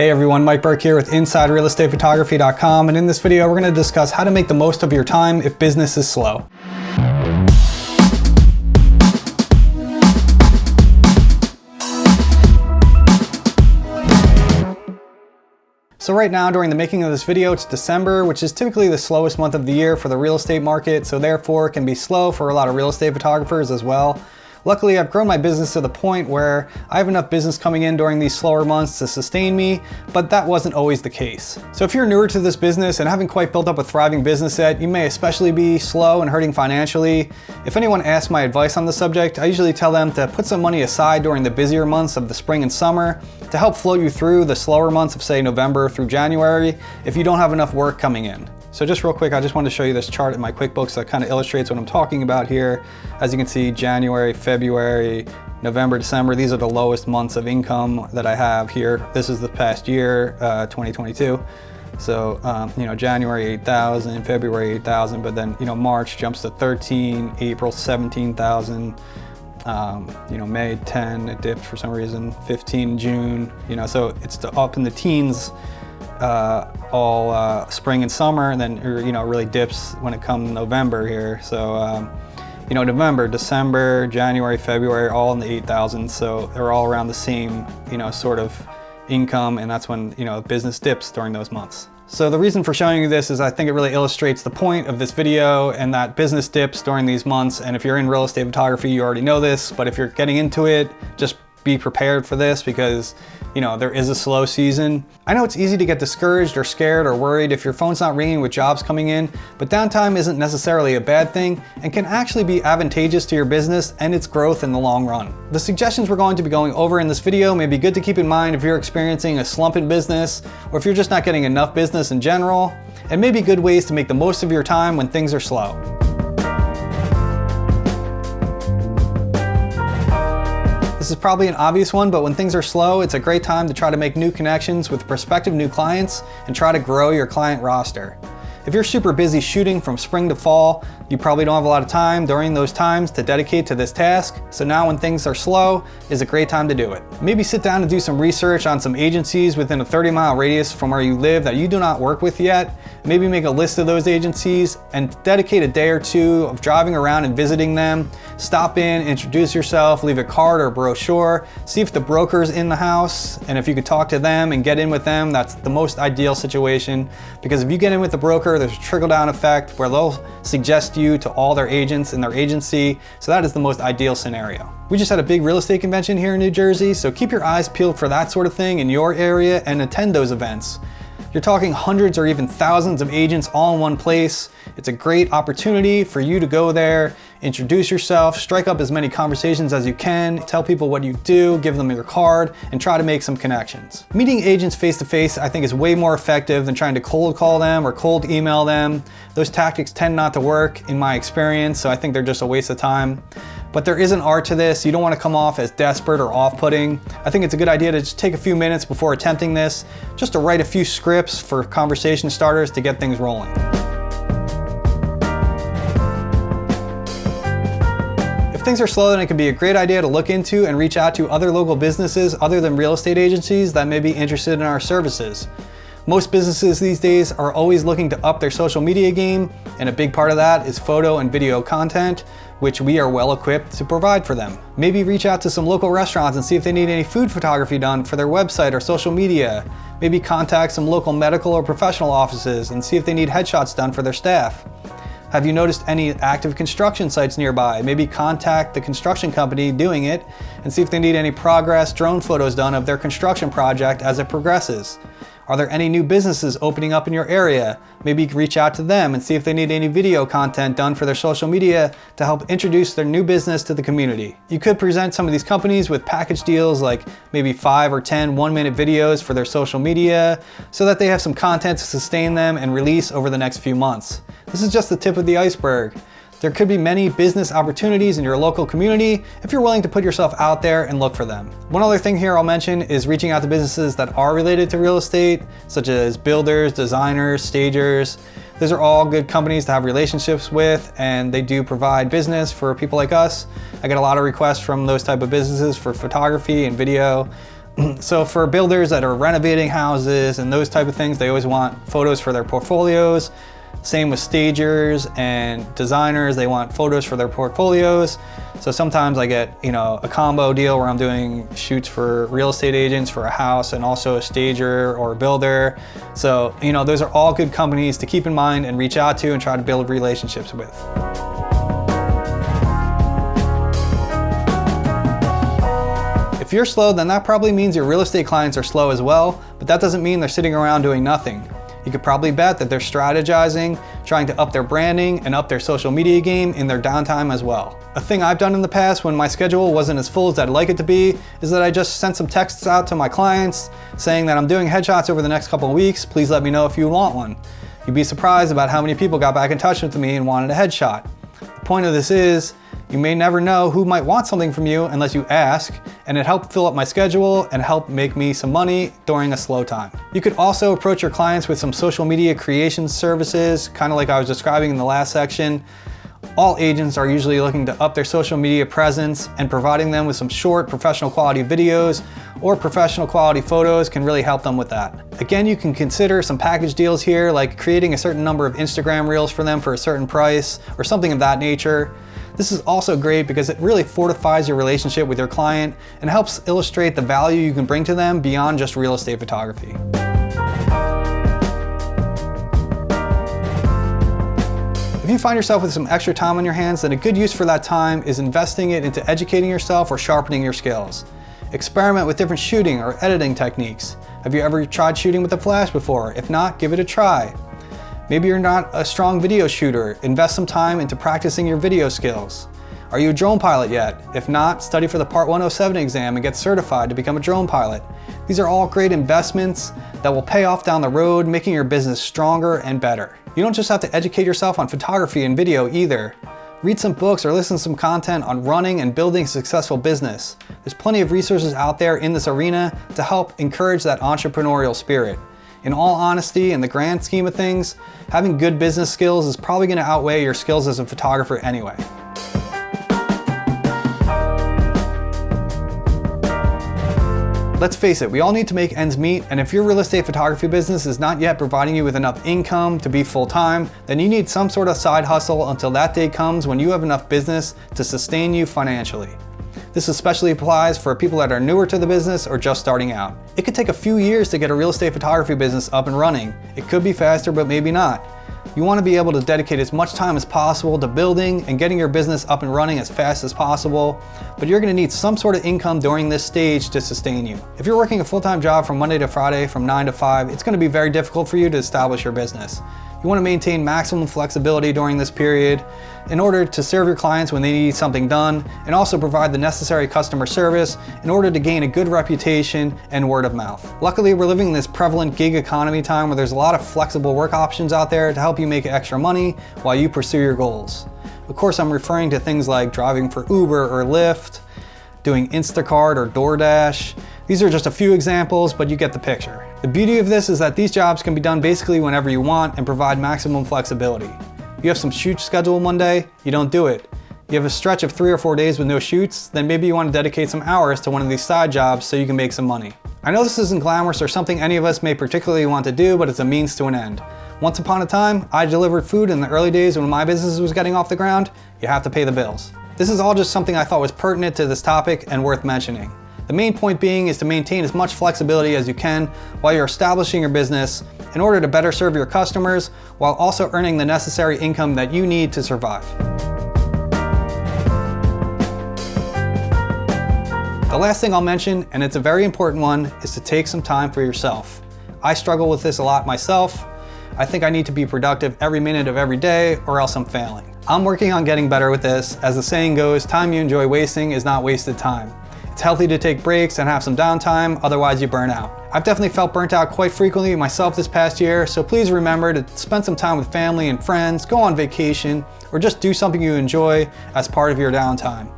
Hey everyone, Mike Burke here with InsideRealEstatePhotography.com, and in this video we're going to discuss how to make the most of your time if business is slow. So right now, during the making of this video, it's December, which is typically the slowest month of the year for the real estate market, so therefore it can be slow for a lot of real estate photographers as well. Luckily, I've grown my business to the point where I have enough business coming in during these slower months to sustain me, but that wasn't always the case. So if you're newer to this business and haven't quite built up a thriving business yet, you may especially be slow and hurting financially. If anyone asks my advice on the subject, I usually tell them to put some money aside during the busier months of the spring and summer to help float you through the slower months of, say, November through January if you don't have enough work coming in. So just real quick, I just wanted to show you this chart in my QuickBooks that kind of illustrates what I'm talking about here. As you can see, January, February, November, December, these are the lowest months of income that I have here. This is the past year, 2022. So, January 8,000, February 8,000, but then, March jumps to 13, April 17,000, May 10, it dipped for some reason, 15 June, so it's up in the teens all spring and summer, and then really dips when it comes November here. So November, December, January, February, all in the 8,000s, so they're all around the same sort of income, and that's when business dips during those months. So the reason for showing you this is I think it really illustrates the point of this video, and that business dips during these months. And if you're in real estate photography, you already know this, but if you're getting into it, just be prepared for this because there is a slow season. I know it's easy to get discouraged or scared or worried if your phone's not ringing with jobs coming in, but downtime isn't necessarily a bad thing and can actually be advantageous to your business and its growth in the long run. The suggestions we're going to be going over in this video may be good to keep in mind if you're experiencing a slump in business or if you're just not getting enough business in general, and maybe good ways to make the most of your time when things are slow. This is probably an obvious one, but when things are slow, it's a great time to try to make new connections with prospective new clients and try to grow your client roster. If you're super busy shooting from spring to fall, you probably don't have a lot of time during those times to dedicate to this task. So now when things are slow is a great time to do it. Maybe sit down and do some research on some agencies within a 30-mile radius from where you live that you do not work with yet. Maybe make a list of those agencies and dedicate a day or two of driving around and visiting them. Stop in, introduce yourself, leave a card or brochure, see if the broker's in the house, and if you could talk to them and get in with them, that's the most ideal situation. Because if you get in with the broker, there's a trickle-down effect where they'll suggest you to all their agents in their agency, so that is the most ideal scenario. We just had a big real estate convention here in New Jersey, so keep your eyes peeled for that sort of thing in your area and attend those events. You're talking hundreds or even thousands of agents all in one place. It's a great opportunity for you to go there, introduce yourself, strike up as many conversations as you can, tell people what you do, give them your card, and try to make some connections. Meeting agents face to face, I think, is way more effective than trying to cold call them or cold email them. Those tactics tend not to work in my experience, so I think they're just a waste of time. But there is an art to this. You don't want to come off as desperate or off-putting. I think it's a good idea to just take a few minutes before attempting this, just to write a few scripts for conversation starters to get things rolling. If things are slow, then it can be a great idea to look into and reach out to other local businesses other than real estate agencies that may be interested in our services. Most businesses these days are always looking to up their social media game, and a big part of that is photo and video content, which we are well equipped to provide for them. Maybe reach out to some local restaurants and see if they need any food photography done for their website or social media. Maybe contact some local medical or professional offices and see if they need headshots done for their staff. Have you noticed any active construction sites nearby? Maybe contact the construction company doing it and see if they need any progress drone photos done of their construction project as it progresses. Are there any new businesses opening up in your area? Maybe reach out to them and see if they need any video content done for their social media to help introduce their new business to the community. You could present some of these companies with package deals like maybe 5 or 10 one-minute videos for their social media so that they have some content to sustain them and release over the next few months. This is just the tip of the iceberg. There could be many business opportunities in your local community if you're willing to put yourself out there and look for them. One other thing here I'll mention is reaching out to businesses that are related to real estate, such as builders, designers, stagers. Those are all good companies to have relationships with, and they do provide business for people like us. I get a lot of requests from those type of businesses for photography and video. So for builders that are renovating houses and those type of things, they always want photos for their portfolios. Same with stagers and designers, they want photos for their portfolios. So sometimes I get, a combo deal where I'm doing shoots for real estate agents for a house and also a stager or a builder. So, those are all good companies to keep in mind and reach out to and try to build relationships with. If you're slow, then that probably means your real estate clients are slow as well, but that doesn't mean they're sitting around doing nothing. You could probably bet that they're strategizing, trying to up their branding and up their social media game in their downtime as well. A thing I've done in the past when my schedule wasn't as full as I'd like it to be is that I just sent some texts out to my clients saying that I'm doing headshots over the next couple of weeks. Please let me know if you want one. You'd be surprised about how many people got back in touch with me and wanted a headshot. The point of this is, you may never know who might want something from you unless you ask, and it helped fill up my schedule and helped make me some money during a slow time. You could also approach your clients with some social media creation services, kind of like I was describing in the last section. All agents are usually looking to up their social media presence, and providing them with some short professional quality videos or professional quality photos can really help them with that. Again, you can consider some package deals here, like creating a certain number of Instagram reels for them for a certain price or something of that nature. This is also great because it really fortifies your relationship with your client and helps illustrate the value you can bring to them beyond just real estate photography. If you find yourself with some extra time on your hands, then a good use for that time is investing it into educating yourself or sharpening your skills. Experiment with different shooting or editing techniques. Have you ever tried shooting with a flash before? If not, give it a try. Maybe you're not a strong video shooter. Invest some time into practicing your video skills. Are you a drone pilot yet? If not, study for the Part 107 exam and get certified to become a drone pilot. These are all great investments that will pay off down the road, making your business stronger and better. You don't just have to educate yourself on photography and video either. Read some books or listen to some content on running and building a successful business. There's plenty of resources out there in this arena to help encourage that entrepreneurial spirit. In all honesty, in the grand scheme of things, having good business skills is probably going to outweigh your skills as a photographer anyway. Let's face it, we all need to make ends meet, and if your real estate photography business is not yet providing you with enough income to be full-time, then you need some sort of side hustle until that day comes when you have enough business to sustain you financially. This especially applies for people that are newer to the business or just starting out. It could take a few years to get a real estate photography business up and running. It could be faster, but maybe not. You want to be able to dedicate as much time as possible to building and getting your business up and running as fast as possible, but you're going to need some sort of income during this stage to sustain you. If you're working a full-time job from Monday to Friday from 9 to 5, it's going to be very difficult for you to establish your business. You want to maintain maximum flexibility during this period in order to serve your clients when they need something done, and also provide the necessary customer service in order to gain a good reputation and word of mouth. Luckily, we're living in this prevalent gig economy time where there's a lot of flexible work options out there to help you make extra money while you pursue your goals. Of course, I'm referring to things like driving for Uber or Lyft, doing Instacart or DoorDash. These are just a few examples, but you get the picture. The beauty of this is that these jobs can be done basically whenever you want and provide maximum flexibility. You have some shoots scheduled one day, you don't do it. You have a stretch of 3 or 4 days with no shoots, then maybe you want to dedicate some hours to one of these side jobs so you can make some money. I know this isn't glamorous or something any of us may particularly want to do, but it's a means to an end. Once upon a time, I delivered food in the early days when my business was getting off the ground. You have to pay the bills. This is all just something I thought was pertinent to this topic and worth mentioning. The main point being is to maintain as much flexibility as you can while you're establishing your business in order to better serve your customers while also earning the necessary income that you need to survive. The last thing I'll mention, and it's a very important one, is to take some time for yourself. I struggle with this a lot myself. I think I need to be productive every minute of every day or else I'm failing. I'm working on getting better with this. As the saying goes, time you enjoy wasting is not wasted time. It's healthy to take breaks and have some downtime, otherwise you burn out. I've definitely felt burnt out quite frequently myself this past year, so please remember to spend some time with family and friends, go on vacation, or just do something you enjoy as part of your downtime.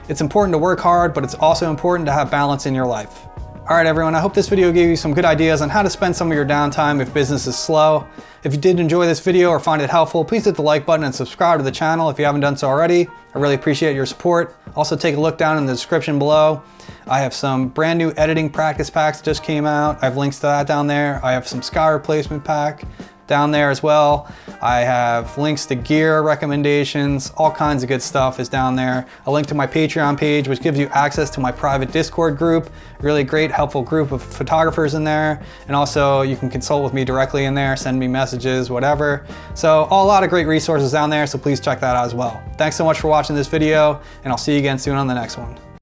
It's important to work hard, but it's also important to have balance in your life. Alright everyone, I hope this video gave you some good ideas on how to spend some of your downtime if business is slow. If you did enjoy this video or find it helpful, please hit the like button and subscribe to the channel if you haven't done so already. I really appreciate your support. Also take a look down in the description below. I have some brand new editing practice packs that just came out. I have links to that down there. I have some sky replacement pack down there as well. I have links to gear recommendations, all kinds of good stuff is down there. A link to my Patreon page, which gives you access to my private Discord group. Really great, helpful group of photographers in there. And also you can consult with me directly in there, send me messages, whatever. So a lot of great resources down there, so please check that out as well. Thanks so much for watching this video, and I'll see you again soon on the next one.